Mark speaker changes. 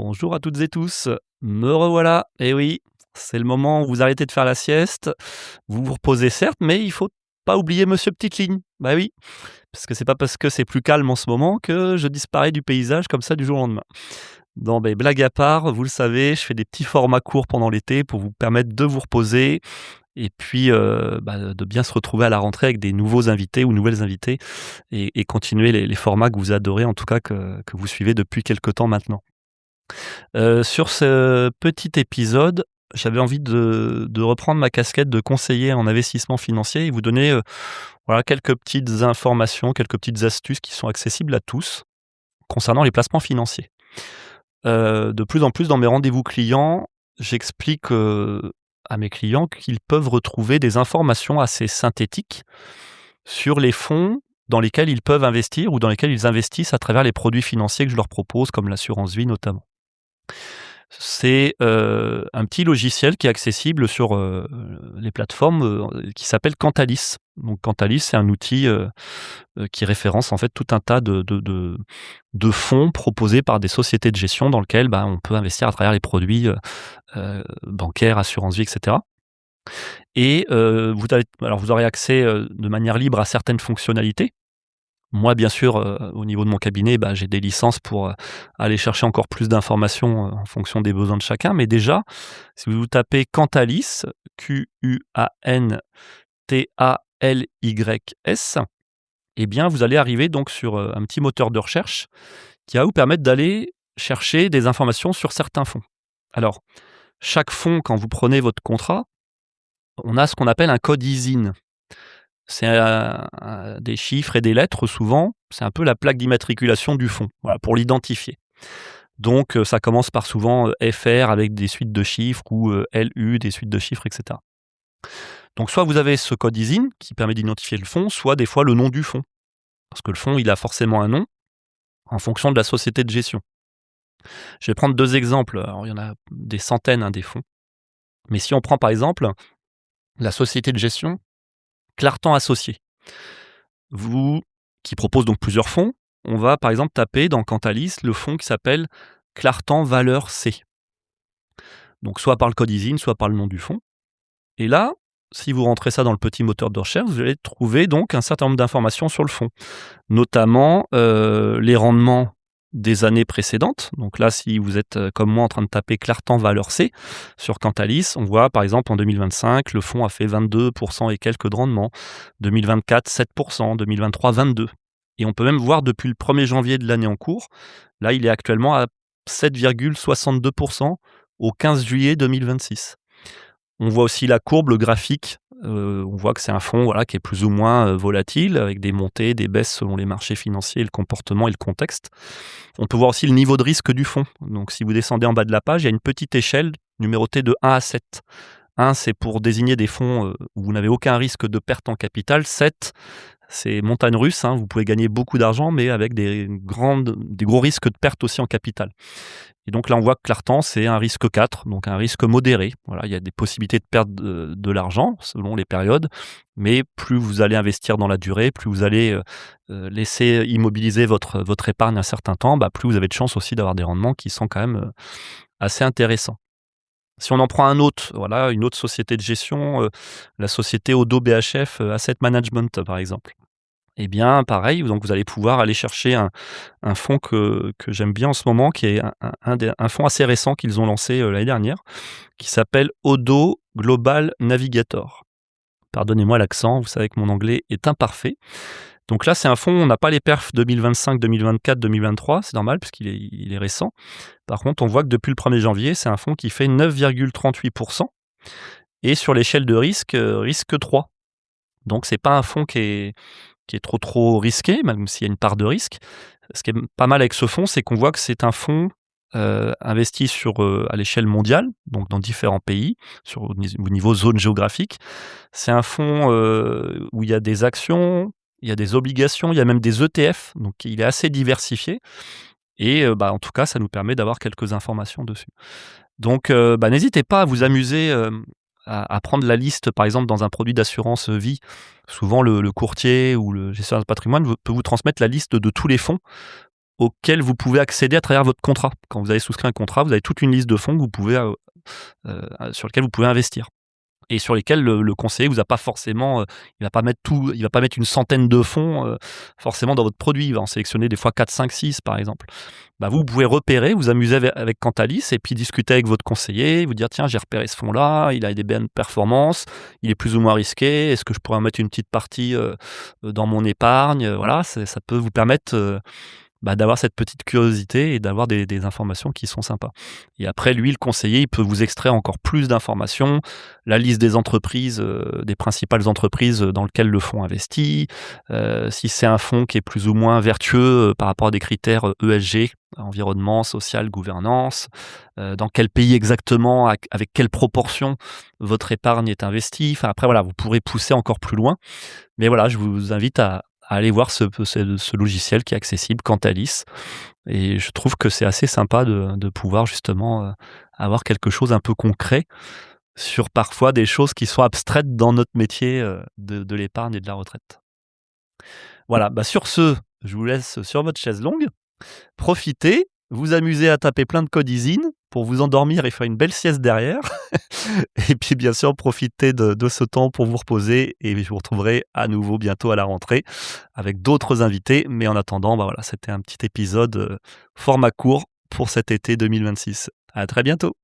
Speaker 1: Bonjour à toutes et tous, me revoilà. Eh oui, c'est le moment où vous arrêtez de faire la sieste, vous vous reposez certes, mais il faut pas oublier Monsieur Petite Ligne. Bah oui, parce que c'est pas parce que c'est plus calme en ce moment que je disparais du paysage comme ça du jour au lendemain. Non, mais blague à part, vous le savez, je fais des petits formats courts pendant l'été pour vous permettre de vous reposer et puis de bien se retrouver à la rentrée avec des nouveaux invités ou nouvelles invitées et continuer les formats que vous adorez, en tout cas que vous suivez depuis quelque temps maintenant. Sur ce petit épisode, j'avais envie de reprendre ma casquette de conseiller en investissement financier et vous donner, voilà quelques petites informations, quelques petites astuces qui sont accessibles à tous concernant les placements financiers. De plus en plus dans mes rendez-vous clients, j'explique, à mes clients qu'ils peuvent retrouver des informations assez synthétiques sur les fonds dans lesquels ils peuvent investir ou dans lesquels ils investissent à travers les produits financiers que je leur propose, comme l'assurance vie notamment. C'est, un petit logiciel qui est accessible sur, les plateformes, qui s'appelle Cantalis. Donc Cantalis, c'est un outil, qui référence en fait tout un tas de fonds proposés par des sociétés de gestion dans lequel, on peut investir à travers les produits, bancaires, assurance vie et cetera et vous aurez accès, de manière libre à certaines fonctionnalités. Moi, bien sûr, au niveau de mon cabinet, j'ai des licences pour, aller chercher encore plus d'informations, en fonction des besoins de chacun. Mais déjà, si vous tapez Cantalis, Quantalys, eh bien, vous allez arriver donc sur, un petit moteur de recherche qui va vous permettre d'aller chercher des informations sur certains fonds. Alors, chaque fonds, quand vous prenez votre contrat, on a ce qu'on appelle un code ISIN. C'est des chiffres et des lettres souvent, c'est un peu la plaque d'immatriculation du fonds, voilà, pour l'identifier. Donc ça commence par souvent, FR avec des suites de chiffres ou, LU, des suites de chiffres et cetera. Donc soit vous avez ce code ISIN qui permet d'identifier le fonds, soit des fois le nom du fonds. Parce que le fonds, il a forcément un nom en fonction de la société de gestion. Je vais prendre 2 exemples, alors il y en a des centaines, des fonds. Mais si on prend par exemple la société de gestion Clartan Associés. Vous qui propose donc plusieurs fonds, on va par exemple taper dans Cantalis le fonds qui s'appelle Clartan Valeur C. Donc soit par le code ISIN, soit par le nom du fonds. Et là, si vous rentrez ça dans le petit moteur de recherche, vous allez trouver donc un certain nombre d'informations sur le fonds, notamment les rendements des années précédentes. Donc là, si vous êtes comme moi en train de taper Clartan Valeur C sur Cantalis, on voit par exemple en 2025, le fonds a fait 22% et quelques de rendement, 2024 7%, 2023 22%. Et on peut même voir depuis le 1er janvier de l'année en cours, là il est actuellement à 7,62% au 15 juillet 2026. On voit aussi la courbe, le graphique. On voit que c'est un fonds qui est plus ou moins volatile, avec des montées, des baisses selon les marchés financiers, le comportement et le contexte. On peut voir aussi le niveau de risque du fonds. Donc si vous descendez en bas de la page, il y a une petite échelle numérotée de 1 à 7. 1, c'est pour désigner des fonds où vous n'avez aucun risque de perte en capital. 7, c'est montagne russe, vous pouvez gagner beaucoup d'argent, mais avec des gros risques de perte aussi en capital. Et donc là, on voit que Clartan, c'est un risque 4, donc un risque modéré. Voilà, il y a des possibilités de perdre de l'argent selon les périodes, mais plus vous allez investir dans la durée, plus vous allez laisser immobiliser votre épargne un certain temps, plus vous avez de chances aussi d'avoir des rendements qui sont quand même assez intéressants. Si on en prend un autre, une autre société de gestion, la société Odo BHF Asset Management par exemple. Eh bien, pareil, donc vous allez pouvoir aller chercher un fonds que j'aime bien en ce moment, qui est un fonds assez récent qu'ils ont lancé l'année dernière, qui s'appelle Odo Global Navigator. Pardonnez-moi l'accent, vous savez que mon anglais est imparfait. Donc là, c'est un fonds, on n'a pas les perfs 2025, 2024, 2023, c'est normal puisqu'il est récent. Par contre, on voit que depuis le 1er janvier, c'est un fonds qui fait 9,38% et sur l'échelle de risque, risque 3. Donc c'est pas un fonds qui est trop risqué, même s'il y a une part de risque. Ce qui est pas mal avec ce fonds, c'est qu'on voit que c'est un fonds investi à l'échelle mondiale, donc dans différents pays, au niveau zone géographique. C'est un fonds où il y a des actions, il y a des obligations, il y a même des ETF, donc il est assez diversifié. Et en tout cas, ça nous permet d'avoir quelques informations dessus. Donc n'hésitez pas à vous amuser à prendre la liste, par exemple, dans un produit d'assurance vie. Souvent, le courtier ou le gestionnaire de patrimoine peut vous transmettre la liste de tous les fonds auxquels vous pouvez accéder à travers votre contrat. Quand vous avez souscrit un contrat, vous avez toute une liste de fonds que vous pouvez, sur lesquels vous pouvez investir et sur lesquels le conseiller vous a pas forcément, il va pas mettre une centaine de fonds, forcément dans votre produit. Il va en sélectionner des fois 4, 5, 6 par exemple. Bah, vous pouvez repérer, vous amuser avec Cantalis et puis discuter avec votre conseiller, vous dire: «Tiens, j'ai repéré ce fonds-là, il a des bonnes performances, il est plus ou moins risqué. Est-ce que je pourrais en mettre une petite partie, dans mon épargne?» Voilà, ça peut vous permettre, d'avoir cette petite curiosité et d'avoir des informations qui sont sympas. Et après, lui, le conseiller, il peut vous extraire encore plus d'informations, la liste des entreprises, des principales entreprises dans lesquelles le fonds investit, si c'est un fonds qui est plus ou moins vertueux par rapport à des critères ESG, environnement, social, gouvernance, dans quel pays exactement, avec quelle proportion votre épargne est investie. Enfin, après, voilà, vous pourrez pousser encore plus loin. Mais voilà, je vous invite à aller voir ce logiciel qui est accessible, Cantalis, et je trouve que c'est assez sympa de pouvoir justement, avoir quelque chose un peu concret sur parfois des choses qui sont abstraites dans notre métier, de l'épargne et de la retraite. Voilà, sur ce, je vous laisse sur votre chaise longue. Profitez, vous amusez à taper plein de codizines pour vous endormir et faire une belle sieste derrière. Et puis bien sûr, profitez de ce temps pour vous reposer et je vous retrouverai à nouveau bientôt à la rentrée avec d'autres invités. Mais en attendant, voilà, c'était un petit épisode format court pour cet été 2026. À très bientôt.